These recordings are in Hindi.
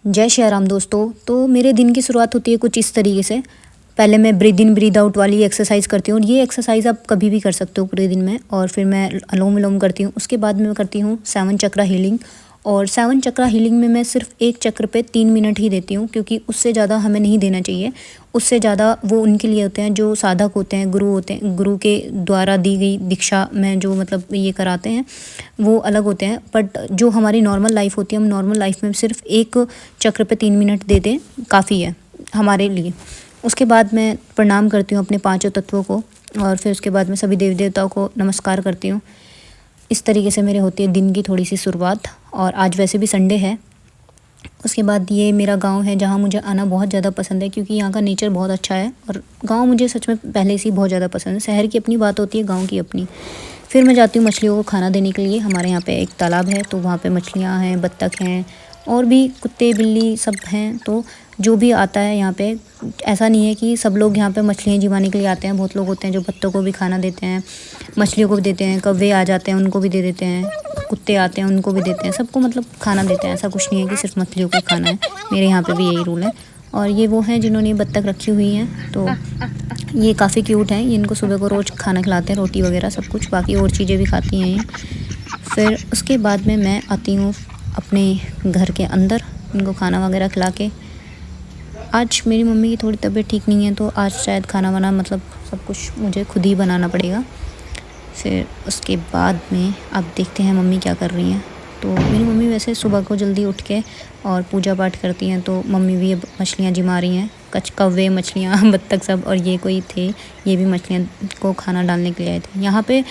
जय श्री राम दोस्तों। तो मेरे दिन की शुरुआत होती है कुछ इस तरीके से। पहले मैं ब्रीद इन ब्रीद आउट वाली एक्सरसाइज करती हूँ और ये एक्सरसाइज आप कभी भी कर सकते हो पूरे दिन में। और फिर मैं अनुलोम विलोम करती हूँ। उसके बाद मैं करती हूँ 7 चक्रा हीलिंग। और 7 चक्रा हीलिंग में मैं सिर्फ एक चक्र पे 3 मिनट ही देती हूँ, क्योंकि उससे ज़्यादा हमें नहीं देना चाहिए। उससे ज़्यादा वो उनके लिए होते हैं जो साधक होते हैं, गुरु होते हैं। गुरु के द्वारा दी गई दीक्षा में जो मतलब ये कराते हैं वो अलग होते हैं। बट जो हमारी नॉर्मल लाइफ होती है, हम नॉर्मल लाइफ में सिर्फ एक चक्र पे 3 मिनट दे दें काफ़ी है हमारे लिए। उसके बाद मैं प्रणाम करती हूँ अपने पांचों तत्वों को, और फिर उसके बाद मैं सभी देवी देवताओं को नमस्कार करती हूँ। इस तरीके से मेरे होती है दिन की थोड़ी सी शुरुआत। और आज वैसे भी संडे है। उसके बाद ये मेरा गांव है जहाँ मुझे आना बहुत ज़्यादा पसंद है, क्योंकि यहाँ का नेचर बहुत अच्छा है। और गांव मुझे सच में पहले से ही बहुत ज़्यादा पसंद है। शहर की अपनी बात होती है, गांव की अपनी। फिर मैं जाती हूँ मछलियों को खाना देने के लिए। हमारे यहाँ पे एक तालाब है, तो वहाँ पे मछलियाँ हैं, बत्तख हैं, और भी कुत्ते बिल्ली सब हैं। तो जो भी आता है यहाँ पे, ऐसा नहीं है कि सब लोग यहाँ पे मछलियाँ जिमाने के लिए आते हैं। बहुत लोग होते हैं जो बत्तखों को भी खाना देते हैं, मछलियों को भी देते हैं, कौवे आ जाते हैं उनको भी दे देते हैं, कुत्ते आते हैं उनको भी देते हैं, सबको मतलब खाना देते हैं। ऐसा कुछ नहीं है कि सिर्फ मछलियों को खाना है। मेरे यहाँ पे भी यही रूल है। और ये वो हैं जिन्होंने बत्तख रखी हुई हैं, तो ये काफ़ी क्यूट हैं। इनको सुबह को रोज़ खाना खिलाते हैं, रोटी वगैरह सब कुछ, बाकी और चीज़ें भी खाती हैं ये। फिर उसके बाद में मैं आती हूँ अपने घर के अंदर इनको खाना वगैरह खिला के। आज मेरी मम्मी की थोड़ी तबीयत ठीक नहीं है, तो आज शायद खाना वाना मतलब सब कुछ मुझे खुद ही बनाना पड़ेगा। फिर उसके बाद में अब देखते हैं मम्मी क्या कर रही हैं। तो मेरी मम्मी वैसे सुबह को जल्दी उठ के और पूजा पाठ करती हैं। तो मम्मी भी अब मछलियाँ जिमा रही हैं, कौवे मछलियाँ बत्तख सब। और ये कोई थे, ये भी मछलियाँ को खाना डालने के लिए आए थे। यहाँ पे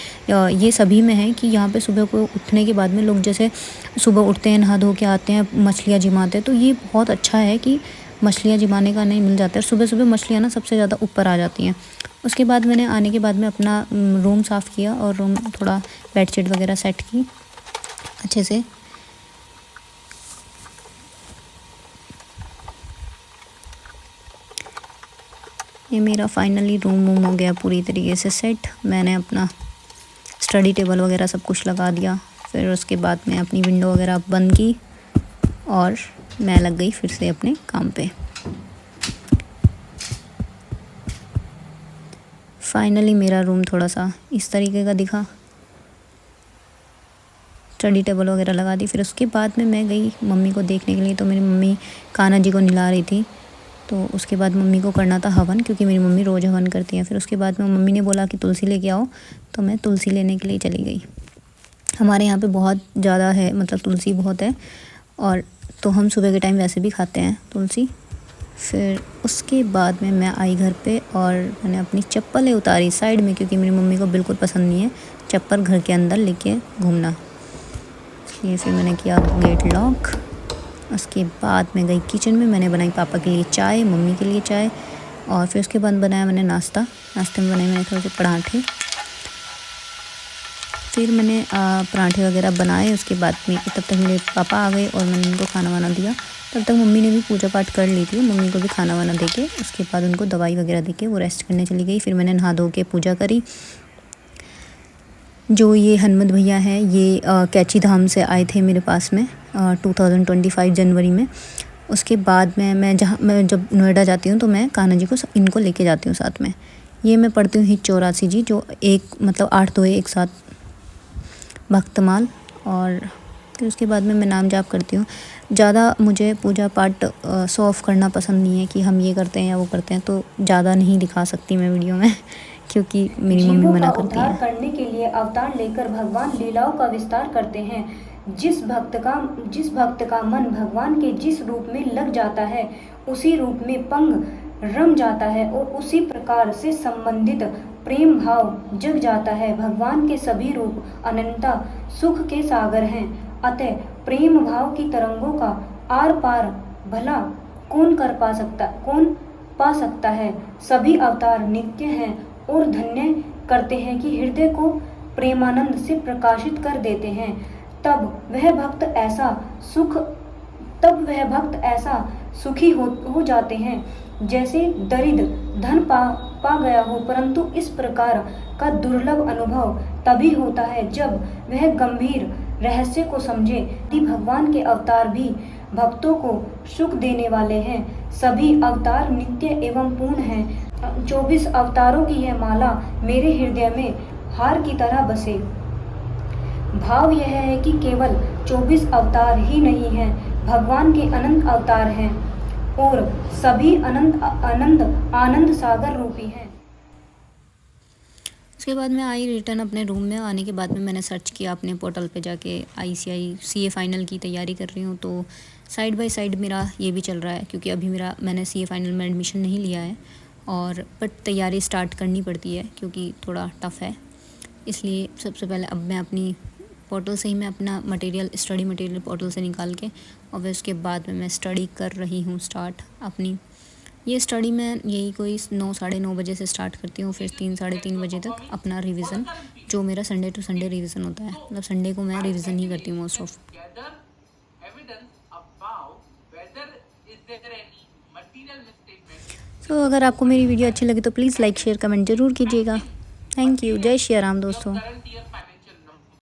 ये सभी में है कि यहाँ पे सुबह को उठने के बाद में लोग जैसे सुबह उठते हैं, नहा धो के आते हैं, मछलियाँ जिमाते हैं। तो ये बहुत अच्छा है कि मछलियाँ जिमाने का नहीं मिल जाता है। सुबह सुबह मछलियाँ ना सबसे ज़्यादा ऊपर आ जाती हैं। उसके बाद मैंने आने के बाद में अपना रूम साफ़ किया और रूम थोड़ा बेडशीट वगैरह सेट की अच्छे से। ये मेरा फाइनली रूम हो गया पूरी तरीके से सेट। मैंने अपना स्टडी टेबल वगैरह सब कुछ लगा दिया। फिर उसके बाद मैं अपनी विंडो वगैरह बंद की और मैं लग गई फिर से अपने काम पे। फाइनली मेरा रूम थोड़ा सा इस तरीके का दिखा। स्टडी टेबल वगैरह लगा दी। फिर उसके बाद में मैं गई मम्मी को देखने के लिए। तो मेरी मम्मी कान्हा जी को नहला रही थी। तो उसके बाद मम्मी को करना था हवन, क्योंकि मेरी मम्मी रोज़ हवन करती हैं। फिर उसके बाद में मम्मी ने बोला कि तुलसी लेके आओ, तो मैं तुलसी लेने के लिए चली गई। हमारे यहाँ पे बहुत ज़्यादा है, मतलब तुलसी बहुत है। और तो हम सुबह के टाइम वैसे भी खाते हैं तुलसी। फिर उसके बाद में मैं आई घर पे और मैंने अपनी चप्पलें उतारी साइड में, क्योंकि मेरी मम्मी को बिल्कुल पसंद नहीं है चप्पल घर के अंदर लेके घूमना। इसलिए फिर मैंने किया गेट लॉक। उसके बाद मैं गई किचन में। मैंने बनाई पापा के लिए चाय, मम्मी के लिए चाय, और फिर उसके बाद बनाया मैंने नाश्ता। नाश्ते में बनाए मैंने थोड़े से पराठे। फिर मैंने पराठे वगैरह बनाए। उसके बाद में तब तक मेरे पापा आ गए और मैंने उनको खाना वाना दिया। तब तक मम्मी ने भी पूजा पाठ कर ली थी। मम्मी को भी खाना वाना देके उसके बाद उनको दवाई वगैरह देके वो रेस्ट करने चली गई। फिर मैंने नहा धो के पूजा करी। जो ये हनुमत भैया हैं, ये कैची धाम से आए थे मेरे पास में 2025 जनवरी में। उसके बाद में मैं जब नोएडा जाती हूँ तो मैं कान्हा जी को इनको लेके जाती हूँ साथ में। ये मैं पढ़ती हूँ हित 84 जी, जो एक मतलब 8 दोहे एक साथ भक्तमाल। और फिर उसके बाद में मैं नाम जाप करती हूँ। ज़्यादा मुझे पूजा पाठ शो ऑफ करना पसंद नहीं है कि हम ये करते हैं या वो करते हैं, तो ज़्यादा नहीं दिखा सकती मैं वीडियो में, क्योंकि मेरी मम्मी मना करती है। करने के लिए अवतार लेकर भगवान लीलाओं का विस्तार करते हैं। जिस भक्त का मन भगवान के जिस रूप में लग जाता है, उसी रूप में पंग रम जाता है और उसी प्रकार से संबंधित प्रेम भाव जग जाता है। भगवान के सभी रूप अनंता सुख के सागर हैं। अतः प्रेम भाव की तरंगों का आर पार भला कौन पा सकता है। सभी अवतार नित्य हैं और धन्य करते हैं कि हृदय को प्रेमानंद से प्रकाशित कर देते हैं। तब वह भक्त ऐसा सुखी हो जाते हैं जैसे दरिद्र धन पा गया हो। परंतु इस प्रकार का दुर्लभ अनुभव तभी होता है जब वह गंभीर रहस्य को समझे कि भगवान के अवतार भी भक्तों को सुख देने वाले हैं। सभी अवतार नित्य एवं पूर्ण हैं। 24 अवतारों की यह माला मेरे हृदय में हार की तरह बसे। भाव यह है कि केवल 24 अवतार ही नहीं हैं, भगवान के अनंत अवतार हैं और सभी आनंद सागर रूपी हैं। उसके बाद मैं आई रिटर्न अपने रूम में। आने के बाद में मैंने सर्च किया अपने पोर्टल पे जाके, ICI CA फाइनल की तैयारी कर रही हूँ, तो साइड बाय साइड मेरा ये भी चल रहा है, क्योंकि अभी मैंने CA फाइनल में एडमिशन नहीं लिया है और बट तैयारी स्टार्ट करनी पड़ती है क्योंकि थोड़ा टफ़ है। इसलिए सबसे पहले अब मैं अपनी पोर्टल से ही मैं अपना स्टडी मटेरियल पोर्टल से निकाल के और फिर उसके बाद में मैं स्टडी कर रही हूँ स्टार्ट अपनी। ये स्टडी मैं यही कोई 9 साढ़े 9 बजे से स्टार्ट करती हूँ, फिर 3 साढ़े 3 बजे तक अपना रिवीजन, जो मेरा संडे टू संडे रिवीजन होता है। मतलब संडे को मैं रिवीजन ही करती हूँ मोस्ट ऑफ। तो अगर आपको मेरी वीडियो अच्छी लगी तो प्लीज़ लाइक शेयर कमेंट ज़रूर कीजिएगा। Thank you. जय श्री राम दोस्तों।